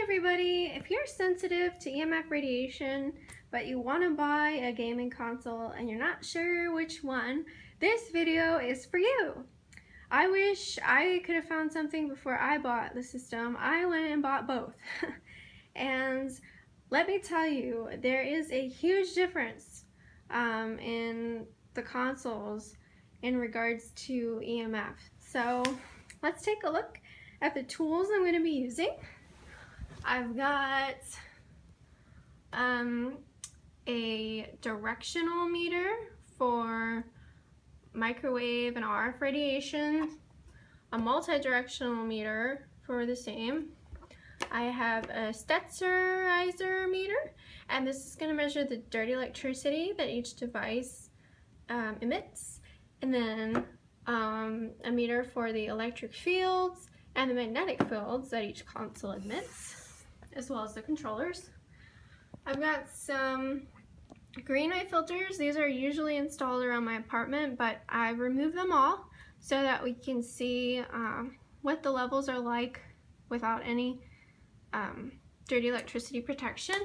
everybody, if you're sensitive to EMF radiation but you want to buy a gaming console and you're not sure which one, this video is for you. I wish I could have found something before I bought the system. I went and bought both. And let me tell you, there is a huge difference in the consoles in regards to EMF. So let's take a look at the tools I'm going to be using. I've got a directional meter for microwave and RF radiation, a multi-directional meter for the same. I have a Stetzerizer meter, and this is going to measure the dirty electricity that each device emits, and then a meter for the electric fields and the magnetic fields that each console emits, as well as the controllers. I've got some green light filters. These are usually installed around my apartment, but I removed them all so that we can see what the levels are like without any dirty electricity protection.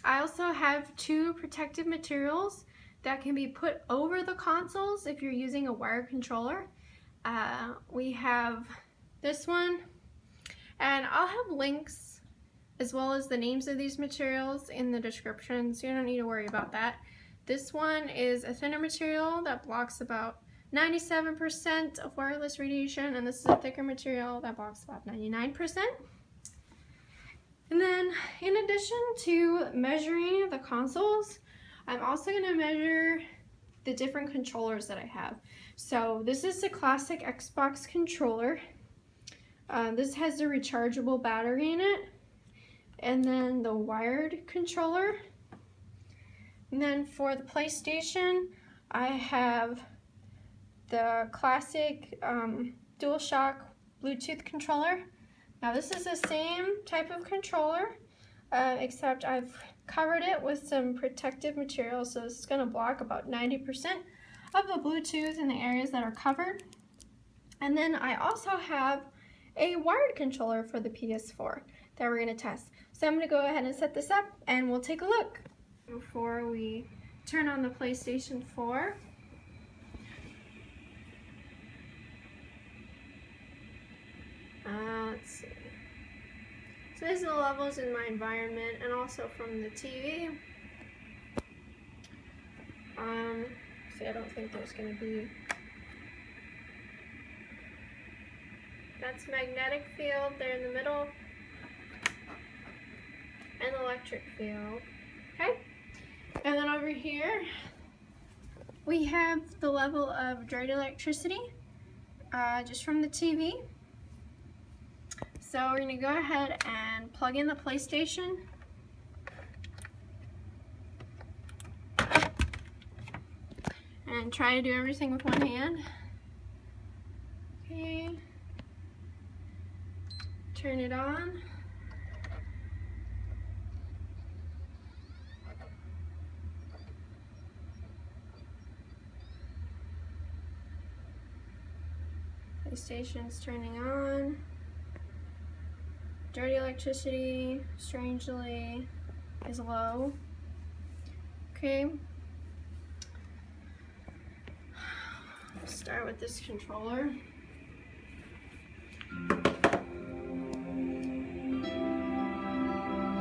I also have two protective materials that can be put over the consoles if you're using a wired controller. We have this one, and I'll have links as well as the names of these materials in the description, so you don't need to worry about that. This one is a thinner material that blocks about 97% of wireless radiation, and this is a thicker material that blocks about 99%. And then, in addition to measuring the consoles, I'm also going to measure the different controllers that I have. So this is the classic Xbox controller. This has a rechargeable battery in it, and then the wired controller. And then for the PlayStation, I have the classic DualShock Bluetooth controller. Now this is the same type of controller, except I've covered it with some protective material, so this is going to block about 90% of the Bluetooth in the areas that are covered. And then I also have a wired controller for the PS4 that we're going to test. So I'm going to go ahead and set this up and we'll take a look. Before we turn on the PlayStation 4, let's see. So these are the levels in my environment and also from the TV. See, I don't think there's going to be... That's magnetic field there in the middle, and electric field. Okay, and then over here we have the level of dirty electricity just from the TV. So we're going to go ahead and plug in the PlayStation. And try to do everything with one hand. Okay. Turn it on. PlayStation's turning on. Dirty electricity, strangely, is low. Okay. Start with this controller.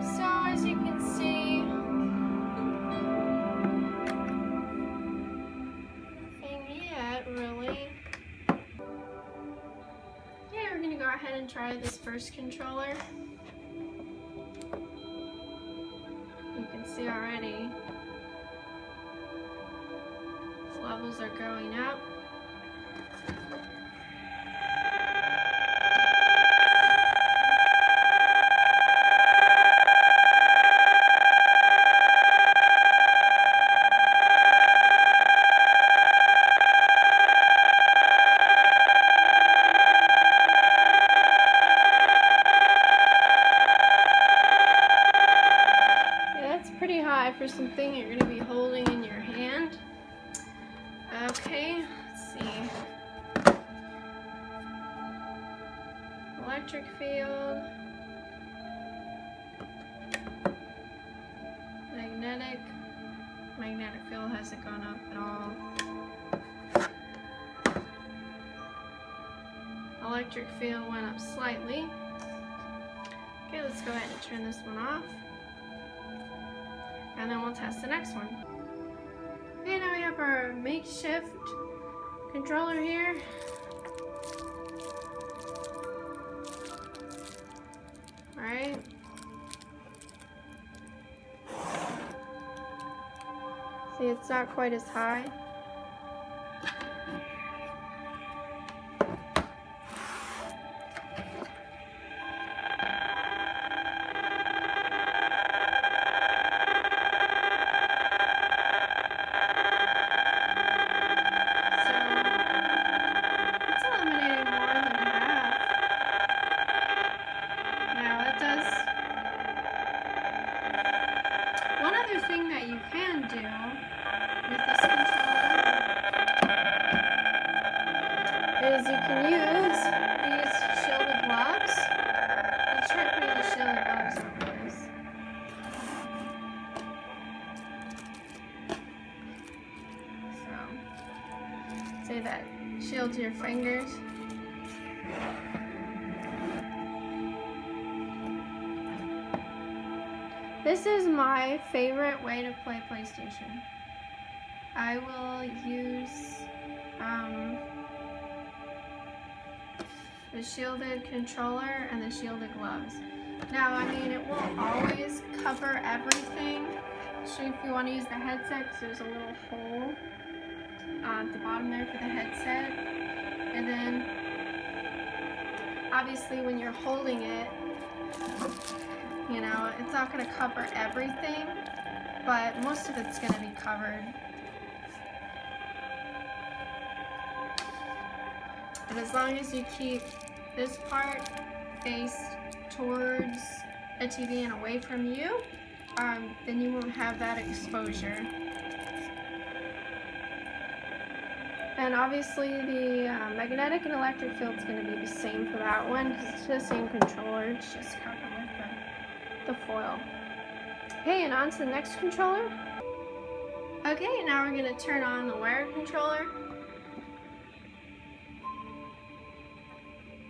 So as you can see, nothing yet really. Yeah, we're gonna go ahead and try this first controller. You can see already the levels are going up. Pretty high for something you're going to be holding in your hand. Okay, let's see. Electric field. magnetic field hasn't gone up at all. Electric field went up slightly. Okay, let's go ahead and turn this one off. And then we'll test the next one. Okay, now we have our makeshift controller here. Alright. See, it's not quite as high. Thing that you can do with this controller is you can use these shielded gloves. Let's try putting the shielded gloves over this. So, say that shields your fingers. This is my favorite way to play PlayStation. I will use the shielded controller and the shielded gloves. Now, I mean, it won't always cover everything. So if you want to use the headset, because there's a little hole at the bottom there for the headset. And then, obviously, when you're holding it, you know, it's not going to cover everything, but most of it's going to be covered. And as long as you keep this part faced towards the TV and away from you, then you won't have that exposure. And obviously the magnetic and electric field is going to be the same for that one, because it's the same controller, it's just covered with the foil. Okay, and on to the next controller. Okay, now we're going to turn on the wired controller.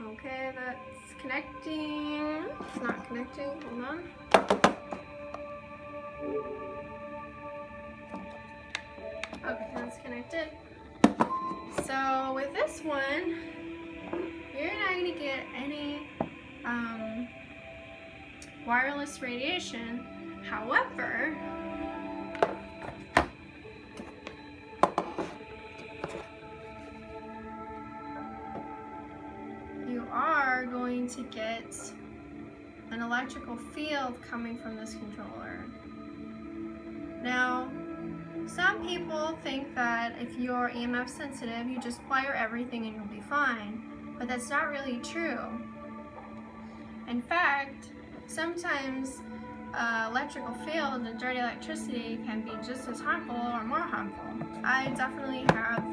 Okay, that's connecting. It's not connecting, hold on. Okay, that's connected. So with this one, you're not going to get any wireless radiation. However, you are going to get an electrical field coming from this controller. Now, some people think that if you're EMF sensitive, you just wire everything and you'll be fine, but that's not really true. In fact, sometimes electrical field and dirty electricity can be just as harmful or more harmful. I definitely have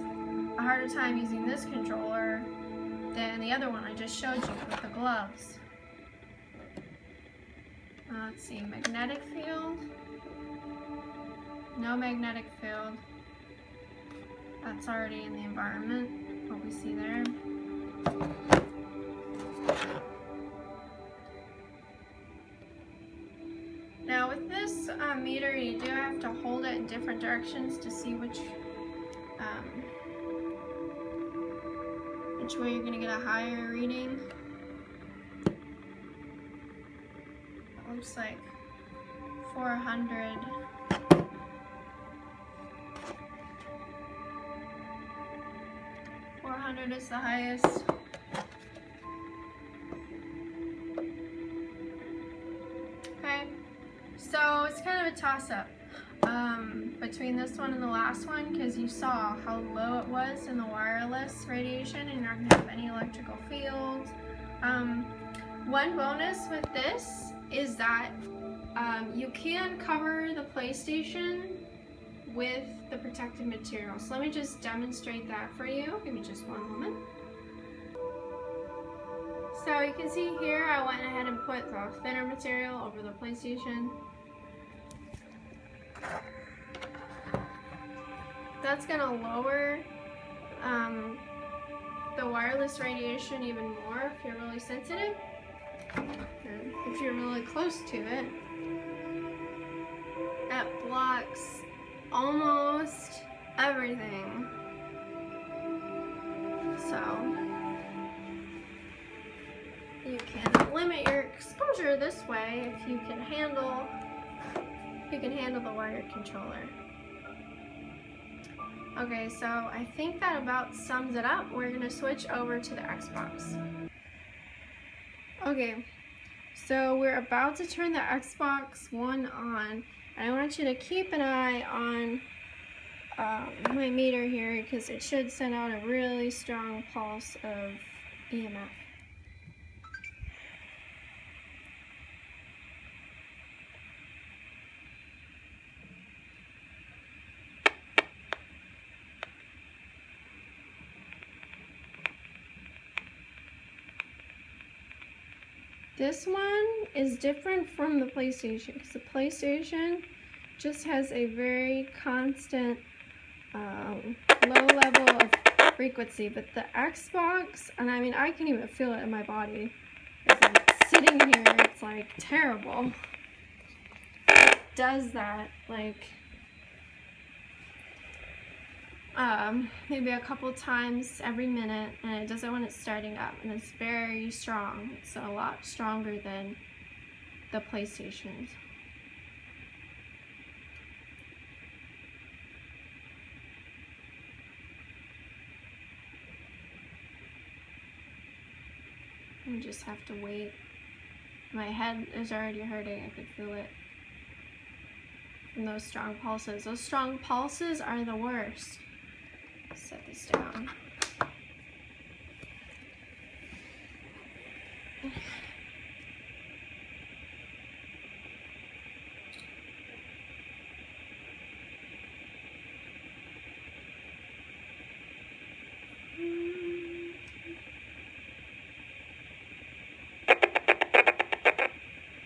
a harder time using this controller than the other one I just showed you with the gloves. Let's see, magnetic field. No magnetic field. That's already in the environment, what we see there. Now with this meter, you do have to hold it in different directions to see which way you're going to get a higher reading. It looks like 400. 400 is the highest. Okay, so it's kind of a toss-up between this one and the last one, because you saw how low it was in the wireless radiation and you're not going to have any electrical fields. One bonus with this is that you can cover the PlayStation with the protective material. So let me just demonstrate that for you. Give me just one moment. So you can see here I went ahead and put the thinner material over the PlayStation. that's gonna lower the wireless radiation even more if you're really sensitive. And if you're really close to it, that blocks almost everything. So you can limit your exposure this way if you can handle the wired controller. Okay, so I think that about sums it up. We're gonna switch over to the Xbox. Okay, so we're about to turn the Xbox One on. And I want you to keep an eye on my meter here because it should send out a really strong pulse of EMF. This one is different from the PlayStation because the PlayStation just has a very constant low level of frequency, but the Xbox, and I mean I can even feel it in my body as I'm sitting here, it's like terrible. It does that like maybe a couple times every minute, and it does it when it's starting up, and it's very strong. It's a lot stronger than the PlayStations. I just have to wait. My head is already hurting. I could feel it from those strong pulses. Those strong pulses are the worst. Set this down.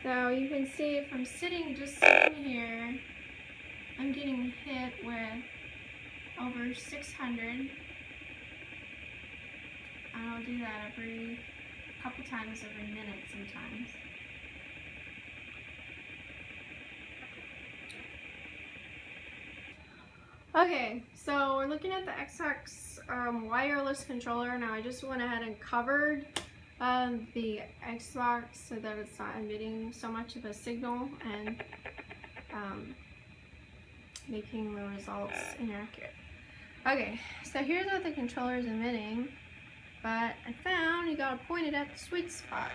So you can see from just sitting here, I'm getting hit with over 600. I'll do that every couple times every minute sometimes. Okay, so we're looking at the Xbox wireless controller. Now I just went ahead and covered the Xbox so that it's not emitting so much of a signal and making the results inaccurate. Okay, so here's what the controller is emitting, but I found you gotta point it at the sweet spot.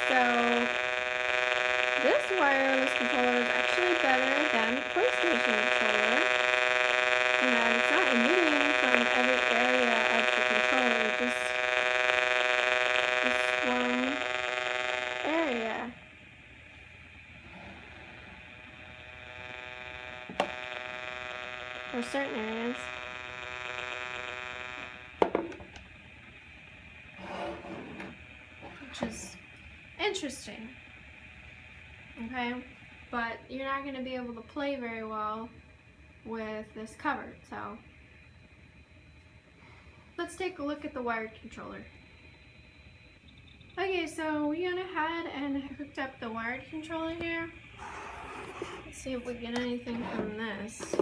So this wireless controller is actually better than the PlayStation controller in that it's not emitting from every area of the controller, just this one area. For certain areas. Which is interesting. Okay, but you're not going to be able to play very well with this covered, so let's take a look at the wired controller. Okay, so we went ahead and hooked up the wired controller here. Let's see if we get anything from this.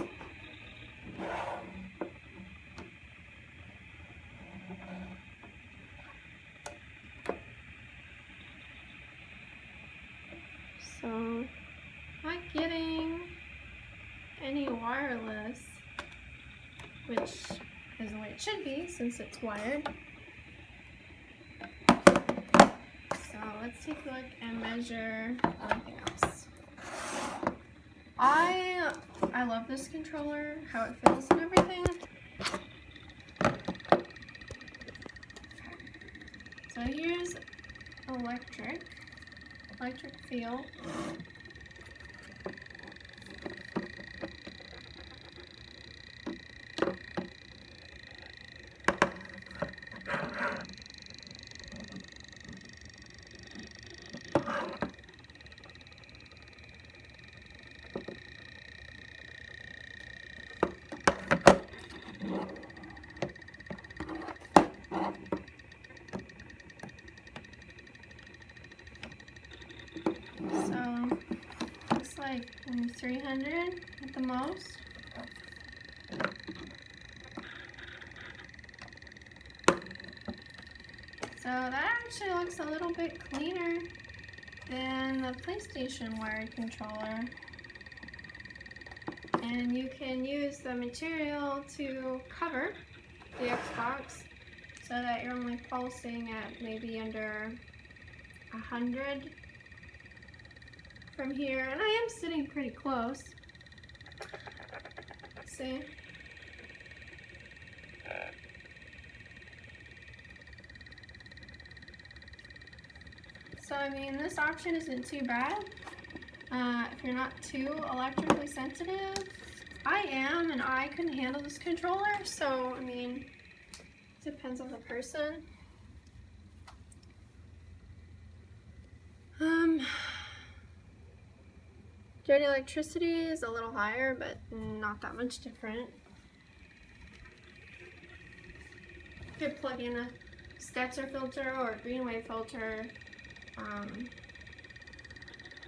So, not getting any wireless, which is the way it should be since it's wired. So let's take a look and measure anything else. I love this controller, how it feels and everything. So here's electric feel. like 300 at the most. So that actually looks a little bit cleaner than the PlayStation wired controller. And you can use the material to cover the Xbox so that you're only pulsing at maybe under 100 from here. And I am sitting pretty close. See? So I mean, this option isn't too bad. If you're not too electrically sensitive. I am, and I can handle this controller, so I mean, it depends on the person. Dirty electricity is a little higher, but not that much different. You could plug in a Stetzer filter or a green wave filter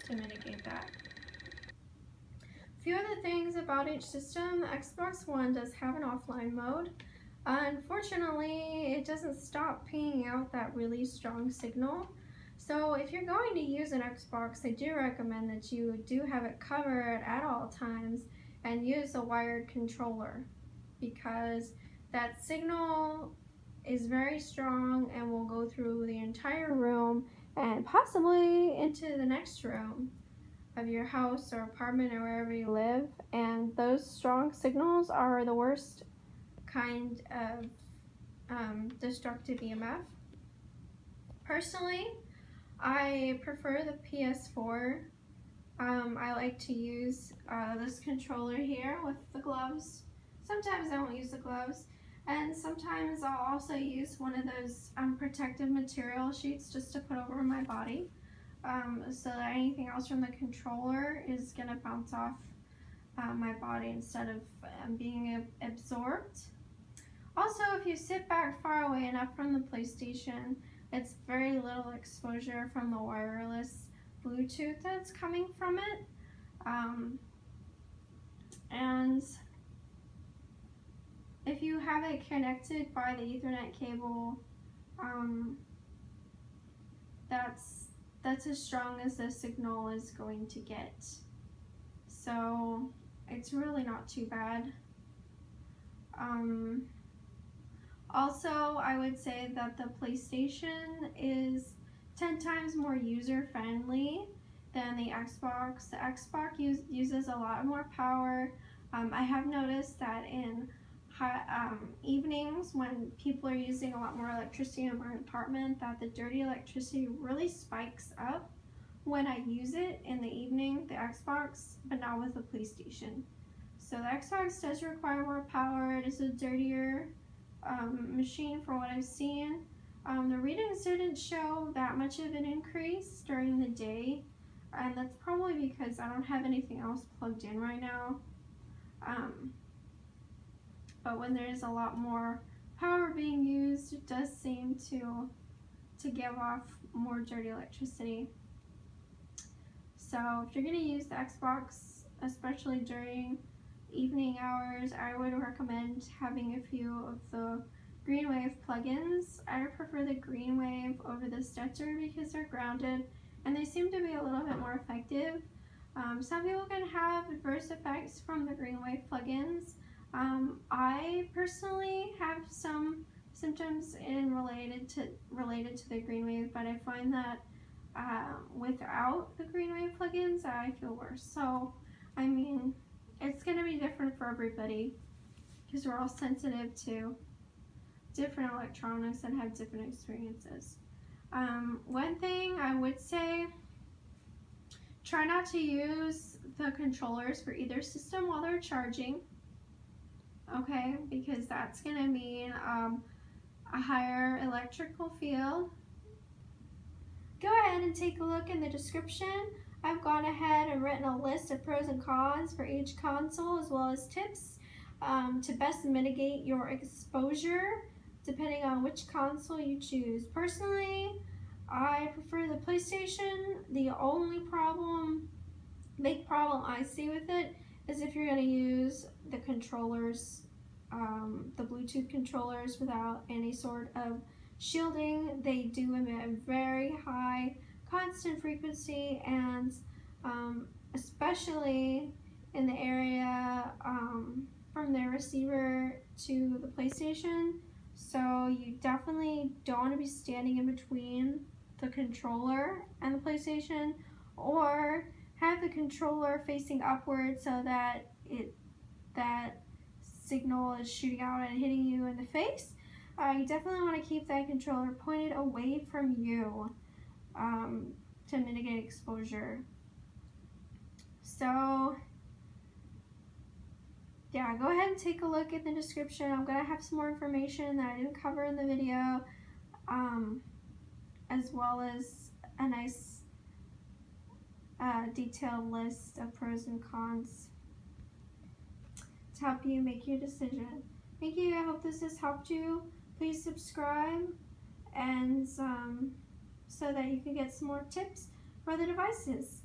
to mitigate that. A few other things about each system. The Xbox One does have an offline mode. Unfortunately, it doesn't stop pinging out that really strong signal. So if you're going to use an Xbox, I do recommend that you do have it covered at all times and use a wired controller, because that signal is very strong and will go through the entire room and possibly into the next room of your house or apartment or wherever you live. And those strong signals are the worst kind of destructive EMF. Personally, I prefer the PS4. I like to use this controller here with the gloves. Sometimes I won't use the gloves, and sometimes I'll also use one of those protective material sheets just to put over my body, so that anything else from the controller is gonna bounce off my body instead of being absorbed. Also, if you sit back far away enough from the PlayStation, it's very little exposure from the wireless Bluetooth that's coming from it. And if you have it connected by the Ethernet cable, that's as strong as the signal is going to get. So it's really not too bad. Also, I would say that the PlayStation is 10 times more user-friendly than the Xbox. The Xbox uses a lot more power. I have noticed that in evenings when people are using a lot more electricity in my apartment, that the dirty electricity really spikes up when I use it in the evening, the Xbox, but not with the PlayStation. So the Xbox does require more power. It is a dirtier machine from what I've seen. The readings didn't show that much of an increase during the day, and that's probably because I don't have anything else plugged in right now. But when there's a lot more power being used, it does seem to give off more dirty electricity. So if you're going to use the Xbox, especially during evening hours, I would recommend having a few of the green wave plugins. I prefer the green wave over the Stetzer because they're grounded and they seem to be a little bit more effective. Some people can have adverse effects from the green wave plugins. I personally have some symptoms related to the green wave, but I find that without the green wave plugins, I feel worse. So, I mean, it's going to be different for everybody because we're all sensitive to different electronics and have different experiences. One thing I would say, try not to use the controllers for either system while they're charging, okay, because that's going to mean a higher electrical field. Go ahead and take a look in the description. I've gone ahead and written a list of pros and cons for each console, as well as tips to best mitigate your exposure depending on which console you choose. Personally, I prefer the PlayStation. The only problem big problem I see with it is if you're going to use the controllers, the Bluetooth controllers without any sort of shielding, they do emit a very high constant frequency, and especially in the area from the receiver to the PlayStation. So you definitely don't want to be standing in between the controller and the PlayStation, or have the controller facing upward so that that signal is shooting out and hitting you in the face. You definitely want to keep that controller pointed away from you to mitigate exposure. So yeah, go ahead and take a look at the description. I'm going to have some more information that I didn't cover in the video, as well as a nice detailed list of pros and cons to help you make your decision. Thank you. I hope this has helped you. Please subscribe, and so that you can get some more tips for the devices.